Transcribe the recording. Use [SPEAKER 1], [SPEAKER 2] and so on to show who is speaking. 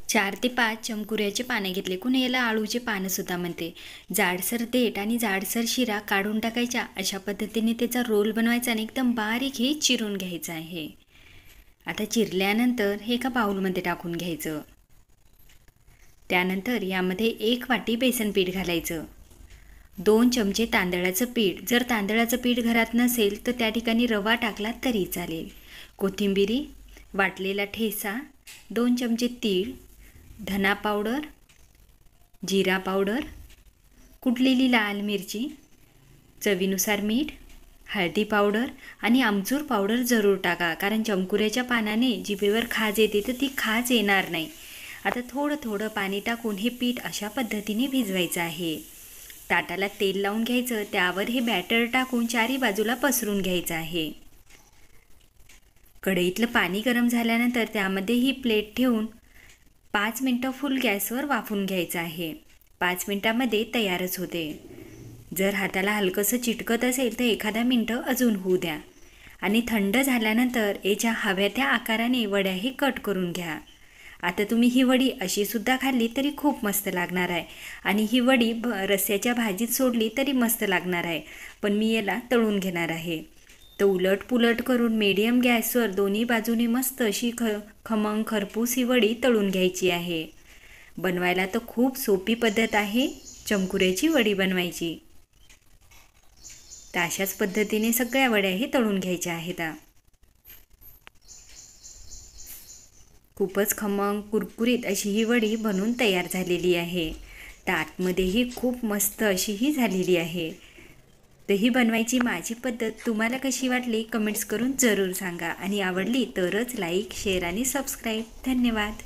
[SPEAKER 1] 4 ते 5 चमकुऱ्याचे पाने घेतले. कुणी याला आळूचे पानंसुद्धा म्हणते. जाडसर देठ आणि जाडसर शिरा काढून टाकायच्या. अशा पद्धतीने त्याचा रोल बनवायचा आणि एकदम बारीक हे चिरून घ्यायचं आहे. आता चिरल्यानंतर हे एका बाउलमध्ये टाकून घ्यायचं. त्यानंतर यामध्ये 1 वाटी बेसन पीठ घालायचं. 2 चमचे तांदळाचं पीठ. जर तांदळाचं पीठ घरात नसेल तर त्या ठिकाणी रवा टाकला तरी चालेल. कोथिंबिरी, वाटलेला ठेचा, 2 चमचे तीळ, धना पावडर, जिरा पावडर, कुटलेली लाल मिरची, चवीनुसार मीठ, हळदी पावडर आणि आमचूर पावडर जरूर टाका, कारण चमकुऱ्याच्या पानाने जिभेवर खाज येते तर ती खाज येणार नाही. आता थोडं थोडं पाणी टाकून हे पीठ अशा पद्धतीने भिजवायचं आहे. ताटाला तेल लावून घ्यायचं. त्यावर हे बॅटर टाकून चारी बाजूला पसरून घ्यायचं आहे. कढईतलं पाणी गरम झाल्यानंतर त्यामध्ये ही प्लेट ठेवून 5 मिनटं फुल गॅसवर वाफवून घ्यायचं आहे. 5 मिनटामध्ये तयारच होते. जर हाताला हलकंसं चिटकत असेल तर एखादा मिनटं अजून होऊ द्या आणि थंड झाल्यानंतर याच्या हव्या त्या आकाराने वड्याही कट करून घ्या. आता तुम्ही ही वडी अशीसुद्धा खाल्ली तरी खूप मस्त लागणार आहे आणि ही वडी रस्स्याच्या भाजीत सोडली तरी मस्त लागणार आहे. पण मी याला तळून घेणार आहे. तर उलट पुलट करून मीडियम गॅसवर दोन्ही बाजूने मस्त अशी खमंग खरपूस ही वडी तळून घ्यायची आहे. बनवायला तर खूप सोपी पद्धत आहे चमकुऱ्याची वडी बनवायची. तर अशाच पद्धतीने सगळ्या वड्याही तळून घ्यायच्या आहेत. खूपच खमंग कुरकुरीत अशी ही वडी बनून तयार झालेली आहे. तर आतमध्येही खूप मस्त अशी ही झालेली आहे. तर ही बनवायची माझी पद्धत तुम्हाला कशी वाटली कमेंट्स करून जरूर सांगा आणि आवडली तरच लाईक, शेअर आणि सबस्क्राईब. धन्यवाद.